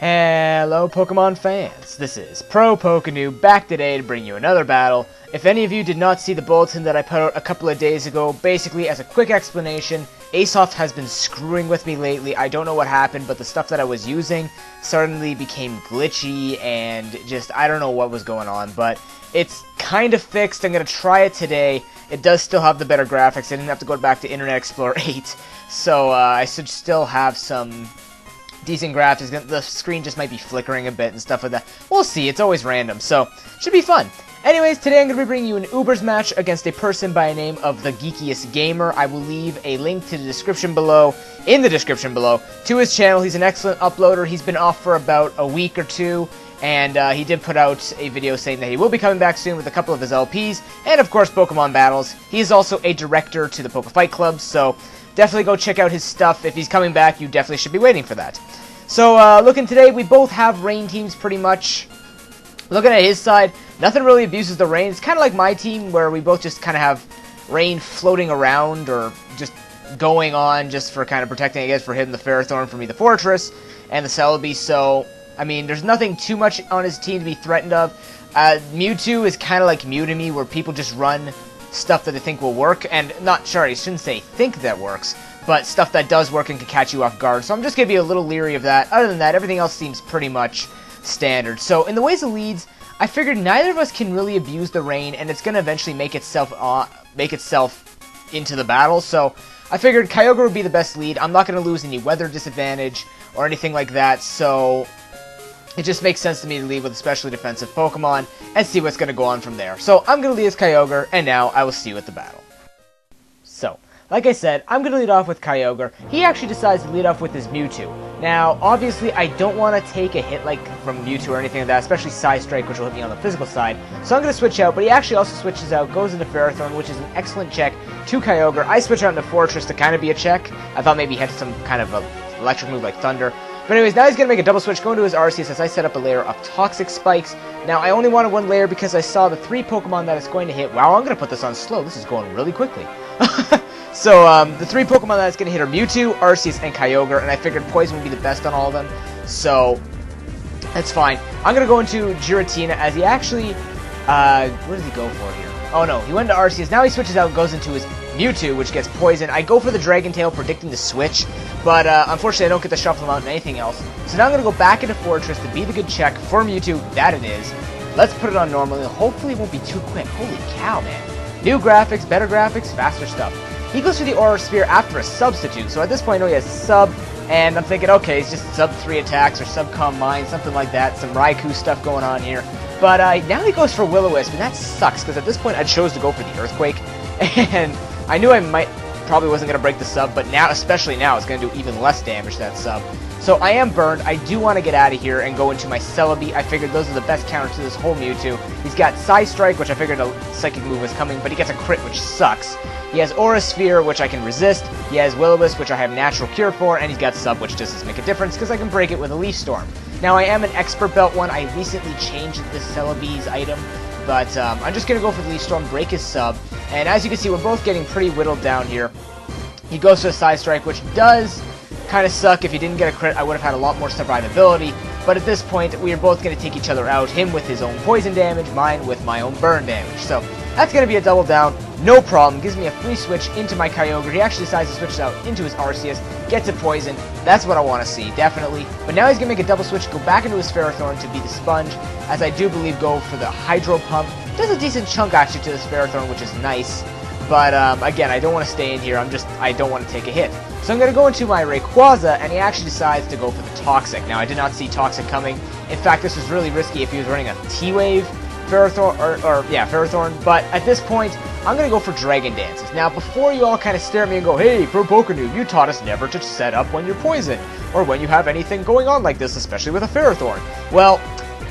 Hello Pokemon fans, this is ProPokeNoob back today to bring you another battle. If any of you did not see the bulletin that I put out a couple of days ago, basically as a quick explanation, Asoft has been screwing with me lately. I don't know what happened, but the stuff that I was using suddenly became glitchy and just, I don't know what was going on, but it's kind of fixed. I'm going to try it today. It does still have the better graphics. I didn't have to go back to Internet Explorer 8, so I should still have some decent graphics. The screen just might be flickering a bit and stuff like that. We'll see. It's always random, so should be fun. Anyways, today I'm going to be bringing you an Ubers match against a person by the name of the Geekiest Gamer. I will leave a link to the description below, to his channel. He's an excellent uploader. He's been off for about a week or two, and he did put out a video saying that he will be coming back soon with a couple of his LPs, and of course Pokemon battles. He is also a director to the Poke Fight Club, so definitely go check out his stuff. If he's coming back, you definitely should be waiting for that. So, looking today, we both have rain teams pretty much. Looking at his side, nothing really abuses the rain. It's kind of like my team, where we both just kind of have rain floating around, or just going on, just for kind of protecting, I guess, for him the Ferrothorn, for me the Fortress, and the Celebi. So, I mean, there's nothing too much on his team to be threatened of. Mewtwo is kind of like Mew to me, where people just run stuff that they think will work, and not sure, I shouldn't say think that works, but stuff that does work and can catch you off guard. So I'm just going to be a little leery of that. Other than that, everything else seems pretty much standard. So in the ways of leads, I figured neither of us can really abuse the rain, and it's going to eventually make itself into the battle. So I figured Kyogre would be the best lead. I'm not going to lose any weather disadvantage or anything like that, so it just makes sense to me to lead with a specially defensive Pokemon and see what's going to go on from there. So I'm going to lead as Kyogre, and now I will see you at the battle. So, like I said, I'm going to lead off with Kyogre. He actually decides to lead off with his Mewtwo. Now, obviously, I don't want to take a hit like from Mewtwo or anything like that, especially Psy Strike, which will hit me on the physical side. So I'm going to switch out, but he actually also switches out, goes into Ferrothorn, which is an excellent check to Kyogre. I switch out into Fortress to kind of be a check. I thought maybe he had some kind of electric move like Thunder. But anyways, now he's going to make a double switch, going to his Arceus as I set up a layer of Toxic Spikes. Now, I only wanted one layer because I saw the 3 Pokemon that it's going to hit. Wow, I'm going to put this on slow. This is going really quickly. So, the 3 Pokemon that it's going to hit are Mewtwo, Arceus, and Kyogre, and I figured Poison would be the best on all of them. So, that's fine. I'm going to go into Giratina as he actually, what does he go for here? Oh no, he went to Arceus. Now he switches out and goes into his Mewtwo, which gets Poison. I go for the Dragon Tail, predicting the switch, but unfortunately I don't get to shuffle him out in anything else. So now I'm going to go back into Fortress to be the good check for Mewtwo. That it is. Let's put it on normal, and hopefully it won't be too quick. Holy cow, man. New graphics, better graphics, faster stuff. He goes for the Aura Sphere after a substitute, so at this point I know he has sub, and I'm thinking, okay, it's just sub 3 attacks or sub Calm Mind, something like that, some Raikou stuff going on here. But now he goes for Will-O-Wisp, and that sucks, because at this point I chose to go for the Earthquake, and I knew I probably wasn't going to break the sub, but now, especially now, it's going to do even less damage to that sub. So I am burned. I do want to get out of here and go into my Celebi. I figured those are the best counters to this whole Mewtwo. He's got Psy Strike, which I figured a Psychic move was coming, but he gets a crit, which sucks. He has Aura Sphere, which I can resist. He has Will-O-Wisp, which I have Natural Cure for, and he's got Sub, which just doesn't make a difference because I can break it with a Leaf Storm. Now, I am an Expert Belt one. I recently changed this Celebi's item, but I'm just going to go for the Leaf Storm, break his Sub, and as you can see, we're both getting pretty whittled down here. He goes for a Psy Strike, which does kind of suck. If he didn't get a crit, I would have had a lot more survivability, but at this point, we are both going to take each other out, him with his own poison damage, mine with my own burn damage. So that's going to be a double down, no problem. Gives me a free switch into my Kyogre. He actually decides to switch out into his Arceus, gets a poison. That's what I want to see, definitely. But now he's going to make a double switch, go back into his Ferrothorn to be the Sponge, as I do believe go for the Hydro Pump. Does a decent chunk actually to this Ferrothorn, which is nice. But again, I don't want to stay in here. I don't want to take a hit. So I'm going to go into my Rayquaza, and he actually decides to go for the Toxic. Now, I did not see Toxic coming. In fact, this was really risky if he was running a T-Wave Ferrothorn, Ferrothorn. But at this point, I'm going to go for Dragon Dances. Now, before you all kind of stare at me and go, hey, ProPokeNoob, you taught us never to set up when you're poisoned, or when you have anything going on like this, especially with a Ferrothorn. Well,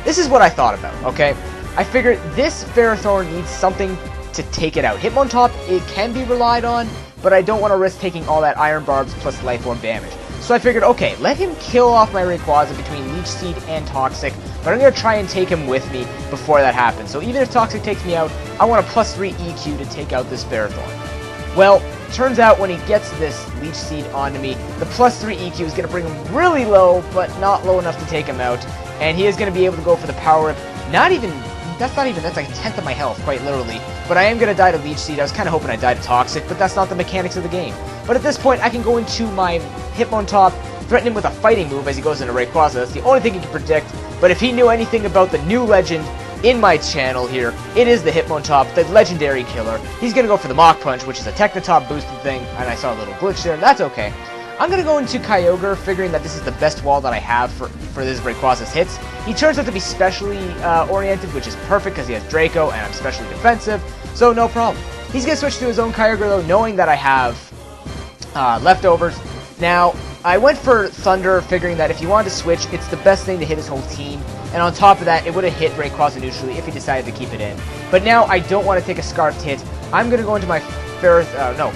this is what I thought about, okay? I figured this Ferrothorn needs something to take it out. Hitmontop, it can be relied on, but I don't want to risk taking all that Iron Barbs plus Life Orb damage. So I figured, okay, let him kill off my Rayquaza between Leech Seed and Toxic, but I'm going to try and take him with me before that happens. So even if Toxic takes me out, I want a +3 EQ to take out this Ferrothorn. Well, turns out when he gets this Leech Seed onto me, the +3 EQ is going to bring him really low, but not low enough to take him out. And he is going to be able to go for the Power Whip. That's like a tenth of my health, quite literally. But I am going to die to Leech Seed. I was kind of hoping I'd die to Toxic, but that's not the mechanics of the game. But at this point, I can go into my Hitmontop, threaten him with a fighting move as he goes into Rayquaza. That's the only thing he can predict. But if he knew anything about the new legend in my channel here, it is the Hitmontop, the legendary killer. He's going to go for the Mach Punch, which is a Technotop boosted thing, and I saw a little glitch there, and that's okay. I'm going to go into Kyogre, figuring that this is the best wall that I have for this Rayquaza's hits. He turns out to be specially oriented, which is perfect because he has Draco, and I'm specially defensive, so no problem. He's going to switch to his own Kyogre, though, knowing that I have leftovers. Now, I went for Thunder, figuring that if you wanted to switch, it's the best thing to hit his whole team. And on top of that, it would have hit Rayquaza neutrally if he decided to keep it in. But now I don't want to take a Scarfed hit. I'm going to go into my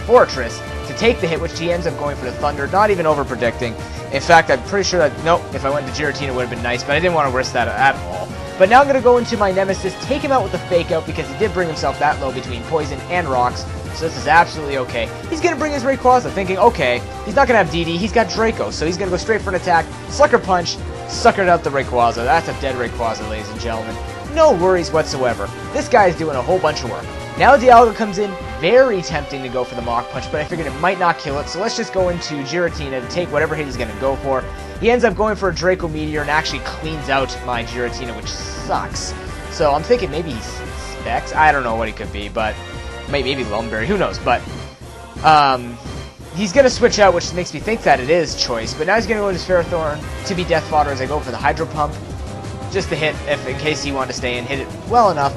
Fortress to take the hit, which he ends up going for the Thunder, not even over-predicting. In fact, I'm pretty sure that, nope, if I went to Giratina, it would have been nice, but I didn't want to risk that at all. But now I'm going to go into my Nemesis, take him out with the Fake Out, because he did bring himself that low between Poison and Rocks, so this is absolutely okay. He's going to bring his Rayquaza, thinking, okay, he's not going to have DD, he's got Draco, so he's going to go straight for an attack, Sucker Punch, suckered out the Rayquaza. That's a dead Rayquaza, ladies and gentlemen. No worries whatsoever. This guy is doing a whole bunch of work. Now Dialga comes in, very tempting to go for the Mach Punch, but I figured it might not kill it, so let's just go into Giratina to take whatever hit he's going to go for. He ends up going for a Draco Meteor and actually cleans out my Giratina, which sucks. So I'm thinking maybe he's Specs. I don't know what he could be, but maybe Lumberry, who knows, but he's going to switch out, which makes me think that it is Choice, but now he's going to go into Ferrothorn to be Death Fodder as I go for the Hydro Pump, just to hit, in case he wanted to stay in, hit it well enough.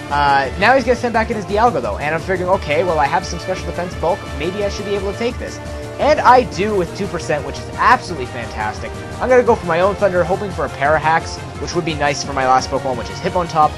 Now he's going to send back in his Dialga, though, and I'm figuring, okay, well, I have some special defense bulk, maybe I should be able to take this. And I do with 2%, which is absolutely fantastic. I'm going to go for my own Thunder, hoping for a Parahax, which would be nice for my last Pokemon, which is Hitmontop.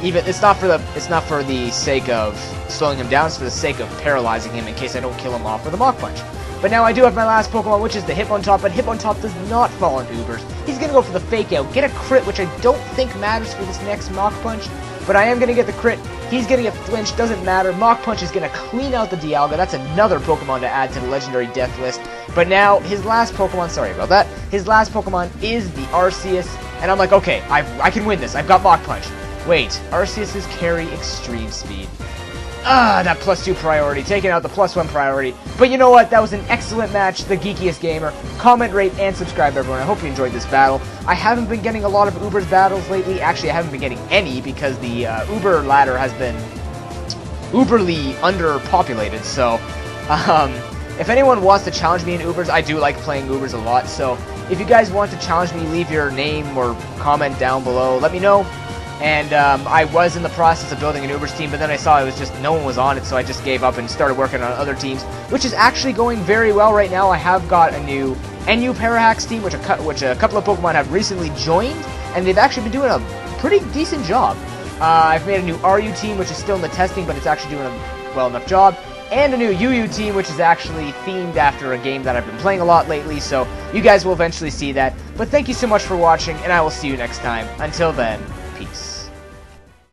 Even it's not for the sake of slowing him down, it's for the sake of paralyzing him in case I don't kill him off with a Mach Punch. But now I do have my last Pokemon, which is the Hitmontop, but Hitmontop does not fall on Ubers. He's going to go for the Fake Out, get a crit, which I don't think matters for this next Mach Punch, but I am going to get the crit. He's getting a flinch, doesn't matter. Mach Punch is going to clean out the Dialga. That's another Pokemon to add to the Legendary Death list. But now, his last Pokemon, sorry about that, his last Pokemon is the Arceus, and I'm like, okay, I can win this. I've got Mach Punch. Wait, Arceus's carry Extreme Speed. That +2 priority, taking out the +1 priority. But you know what? That was an excellent match, the Geekiest Gamer. Comment, rate, and subscribe, everyone. I hope you enjoyed this battle. I haven't been getting a lot of Uber's battles lately. Actually, I haven't been getting any because the Uber ladder has been uberly underpopulated. So, if anyone wants to challenge me in Ubers, I do like playing Ubers a lot. So, if you guys want to challenge me, leave your name or comment down below. Let me know. And I was in the process of building an Ubers team, but then I saw it was just no one was on it, so I just gave up and started working on other teams, which is actually going very well right now. I have got a new NU Parahax team, which a couple of Pokemon have recently joined, and they've actually been doing a pretty decent job. I've made a new RU team, which is still in the testing, but it's actually doing a well enough job, and a new UU team, which is actually themed after a game that I've been playing a lot lately, so you guys will eventually see that. But thank you so much for watching, and I will see you next time. Until then,